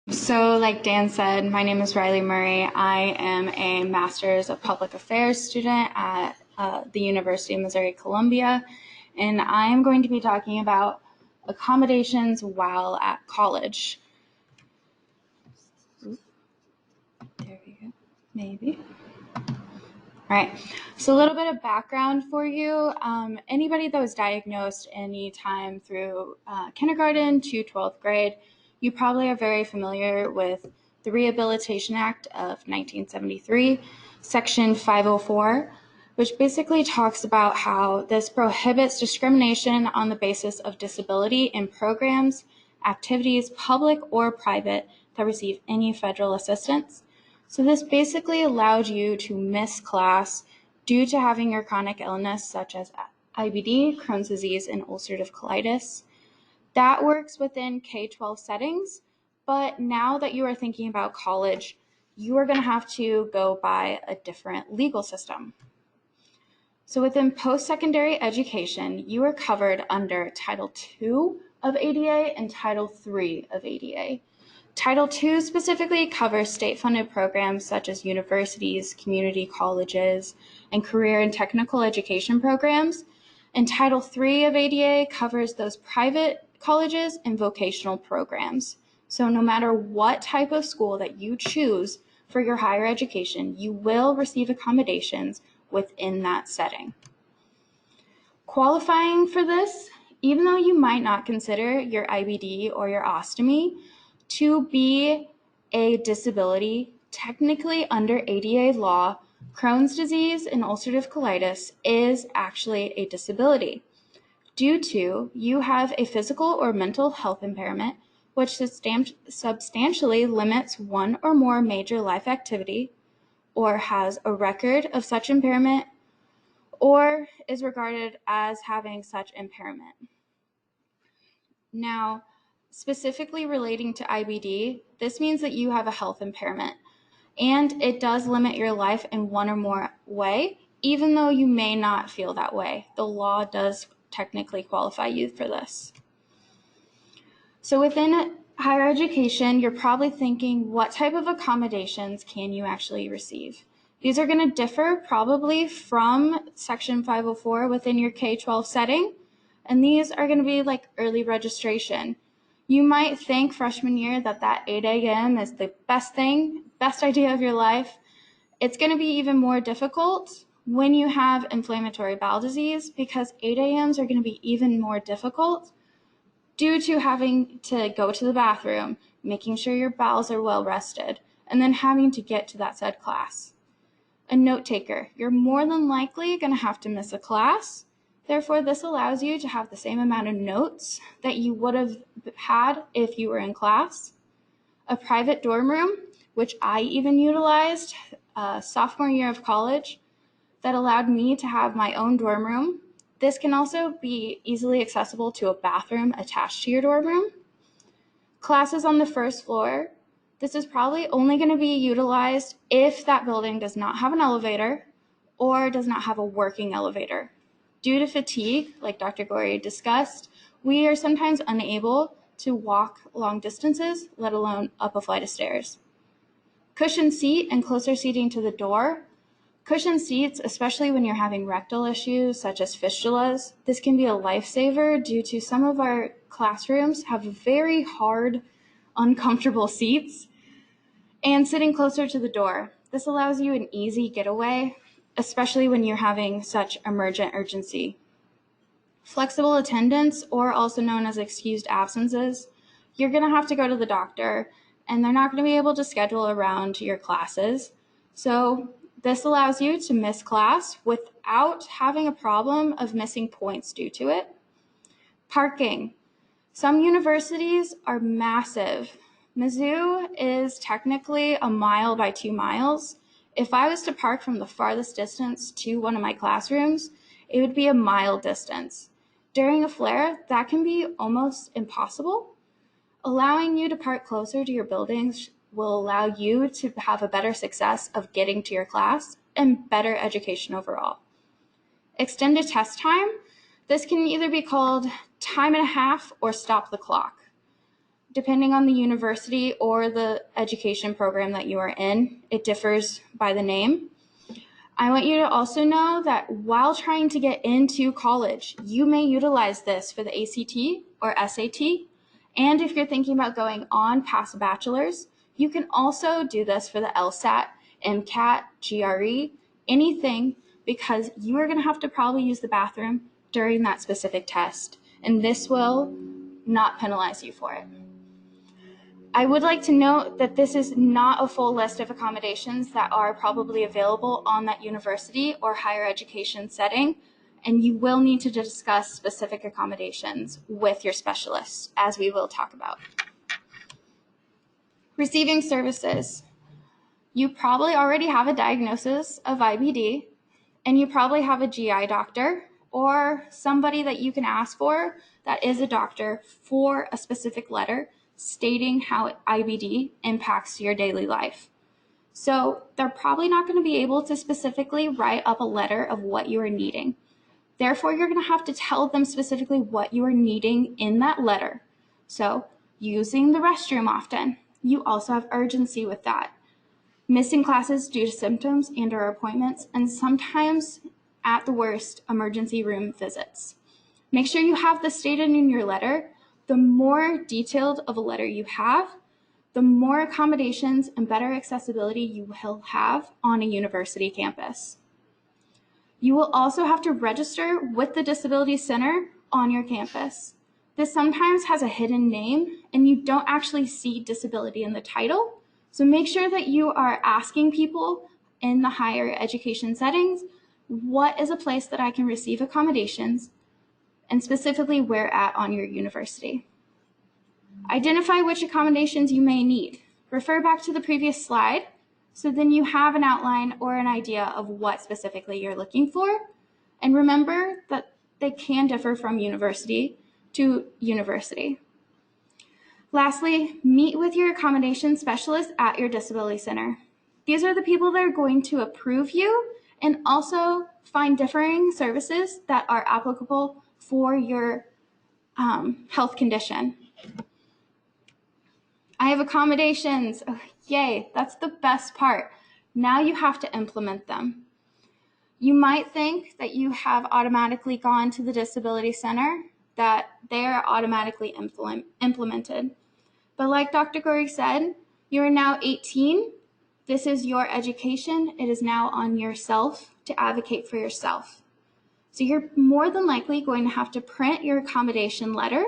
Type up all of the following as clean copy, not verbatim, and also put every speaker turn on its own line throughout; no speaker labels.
So, like Dan said, my name is Riley Murray. I am a Master's of Public Affairs student at the University of Missouri-Columbia, and I am going to be talking about accommodations while at college. There we go. Maybe. All right, so a little bit of background for you. Anybody that was diagnosed anytime through kindergarten to 12th grade, you probably are very familiar with the Rehabilitation Act of 1973, Section 504, which basically talks about how this prohibits discrimination on the basis of disability in programs, activities, public or private, that receive any federal assistance. So this basically allowed you to miss class due to having your chronic illness such as IBD, Crohn's disease, and ulcerative colitis. That works within K-12 settings, but now that you are thinking about college, you are going to have to go by a different legal system. So within post-secondary education, you are covered under Title II of ADA and Title III of ADA. Title II specifically covers state-funded programs such as universities, community colleges, and career and technical education programs. And Title III of ADA covers those private colleges and vocational programs. So no matter what type of school that you choose for your higher education, you will receive accommodations within that setting. Qualifying for this, even though you might not consider your IBD or your ostomy to be a disability, technically under ADA law, Crohn's disease and ulcerative colitis is actually a disability due to you have a physical or mental health impairment which substantially limits one or more major life activity, or has a record of such impairment, or is regarded as having such impairment. Now, specifically relating to IBD, this means that you have a health impairment, and it does limit your life in one or more way, even though you may not feel that way. The law does technically qualify you for this. So within higher education, you're probably thinking, what type of accommodations can you actually receive? These are going to differ probably from Section 504 within your K-12 setting, and these are going to be like early registration. You might think freshman year that 8 a.m. is the best idea of your life. It's going to be even more difficult when you have inflammatory bowel disease, because 8 a.m.s are going to be even more difficult due to having to go to the bathroom, making sure your bowels are well rested, and then having to get to that said class. A note taker, you're more than likely going to have to miss a class. Therefore, this allows you to have the same amount of notes that you would have had if you were in class. A private dorm room, which I even utilized sophomore year of college, that allowed me to have my own dorm room. This can also be easily accessible to a bathroom attached to your dorm room. Classes on the first floor. This is probably only going to be utilized if that building does not have an elevator or does not have a working elevator. Due to fatigue, like Dr. Gorey discussed, we are sometimes unable to walk long distances, let alone up a flight of stairs. Cushioned seat and closer seating to the door. Cushioned seats, especially when you're having rectal issues such as fistulas, this can be a lifesaver due to some of our classrooms have very hard, uncomfortable seats. And sitting closer to the door. This allows you an easy getaway, especially when you're having such emergent urgency. Flexible attendance, or also known as excused absences, you're going to have to go to the doctor, and they're not going to be able to schedule around your classes. So this allows you to miss class without having a problem of missing points due to it. Parking. Some universities are massive. Mizzou is technically a mile by 2 miles. If I was to park from the farthest distance to one of my classrooms, it would be a mile distance. During a flare, that can be almost impossible. Allowing you to park closer to your buildings will allow you to have a better success of getting to your class and better education overall. Extended test time. This can either be called time and a half or stop the clock. depending on the university or the education program that you are in, it differs by the name. I want you to also know that while trying to get into college, you may utilize this for the ACT or SAT. And if you're thinking about going on past a bachelor's, you can also do this for the LSAT, MCAT, GRE, anything, because you are going to have to probably use the bathroom during that specific test. And this will not penalize you for it. I would like to note that this is not a full list of accommodations that are probably available on that university or higher education setting, and you will need to discuss specific accommodations with your specialists, as we will talk about. Receiving services. You probably already have a diagnosis of IBD, and you probably have a GI doctor or somebody that you can ask for that is a doctor for a specific letter stating how IBD impacts your daily life. So they're probably not going to be able to specifically write up a letter of what you are needing. Therefore, you're going to have to tell them specifically what you are needing in that letter. So using the restroom often. You also have urgency with that. Missing classes due to symptoms and/or appointments, and sometimes, at the worst, emergency room visits. Make sure you have this stated in your letter. The more detailed of a letter you have, the more accommodations and better accessibility you will have on a university campus. You will also have to register with the Disability Center on your campus. This sometimes has a hidden name, and you don't actually see disability in the title. So make sure that you are asking people in the higher education settings, what is a place that I can receive accommodations, and specifically where at on your university. Identify which accommodations you may need. Refer back to the previous slide, so then you have an outline or an idea of what specifically you're looking for. And remember that they can differ from university to university. Lastly, meet with your accommodation specialist at your disability center. These are the people that are going to approve you and also find differing services that are applicable for your health condition. I have accommodations. Oh, yay, that's the best part. Now you have to implement them. You might think that you have automatically gone to the Disability Center, that they are automatically implemented. But like Dr. Gorey said, you are now 18. This is your education. It is now on yourself to advocate for yourself. So you're more than likely going to have to print your accommodation letter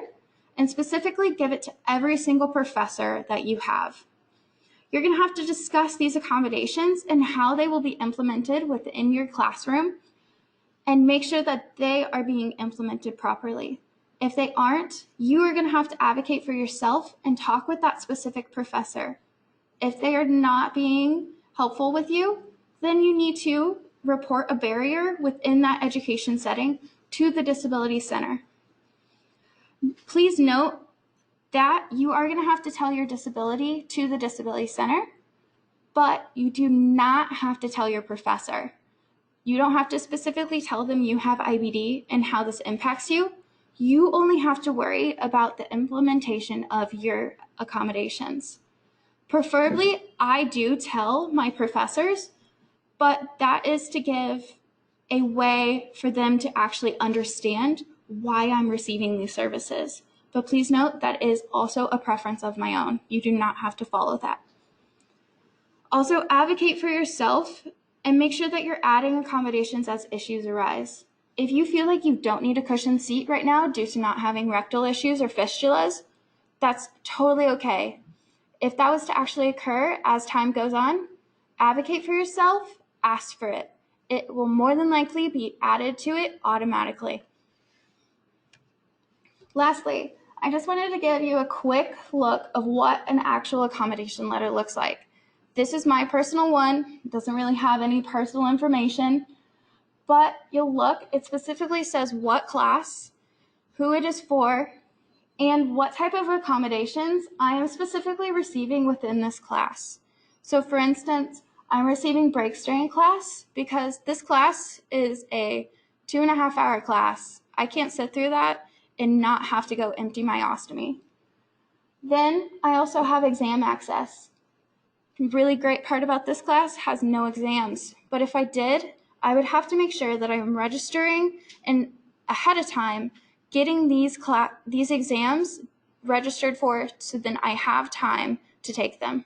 and specifically give it to every single professor that you have. You're going to have to discuss these accommodations and how they will be implemented within your classroom and make sure that they are being implemented properly. If they aren't, you are going to have to advocate for yourself and talk with that specific professor. If they are not being helpful with you, then you need to report a barrier within that education setting to the Disability Center. Please note that you are going to have to tell your disability to the Disability Center, but you do not have to tell your professor. You don't have to specifically tell them you have IBD and how this impacts you. You only have to worry about the implementation of your accommodations. Preferably, I do tell my professors, but that is to give a way for them to actually understand why I'm receiving these services. But please note that is also a preference of my own. You do not have to follow that. Also, advocate for yourself and make sure that you're adding accommodations as issues arise. If you feel like you don't need a cushioned seat right now due to not having rectal issues or fistulas, that's totally okay. If that was to actually occur as time goes on, advocate for yourself, ask for it. It will more than likely be added to it automatically. Lastly, I just wanted to give you a quick look of what an actual accommodation letter looks like. This is my personal one. It doesn't really have any personal information, but you'll look, it specifically says what class, who it is for, and what type of accommodations I am specifically receiving within this class. So for instance, I'm receiving break study class because this class is a 2.5-hour class. I can't sit through that and not have to go empty my ostomy. Then I also have exam access. Really great part about this class has no exams, but if I did, I would have to make sure that I'm registering and ahead of time getting these exams registered for so then I have time to take them.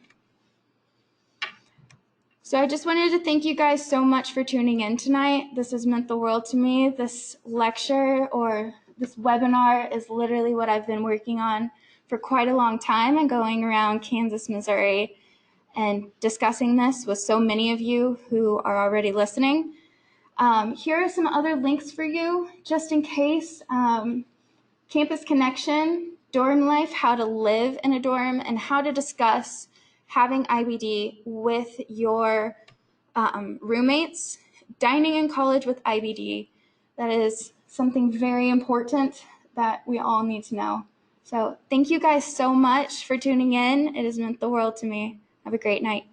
So I just wanted to thank you guys so much for tuning in tonight. This has meant the world to me. This lecture or this webinar is literally what I've been working on for quite a long time and going around Kansas, Missouri, and discussing this with so many of you who are already listening. Here are some other links for you, just in case. Campus Connection, Dorm Life, how to live in a dorm, and how to discuss having IBD with your roommates. Dining in college with IBD, that is something very important that we all need to know. So thank you guys so much for tuning in. It has meant the world to me. Have a great night.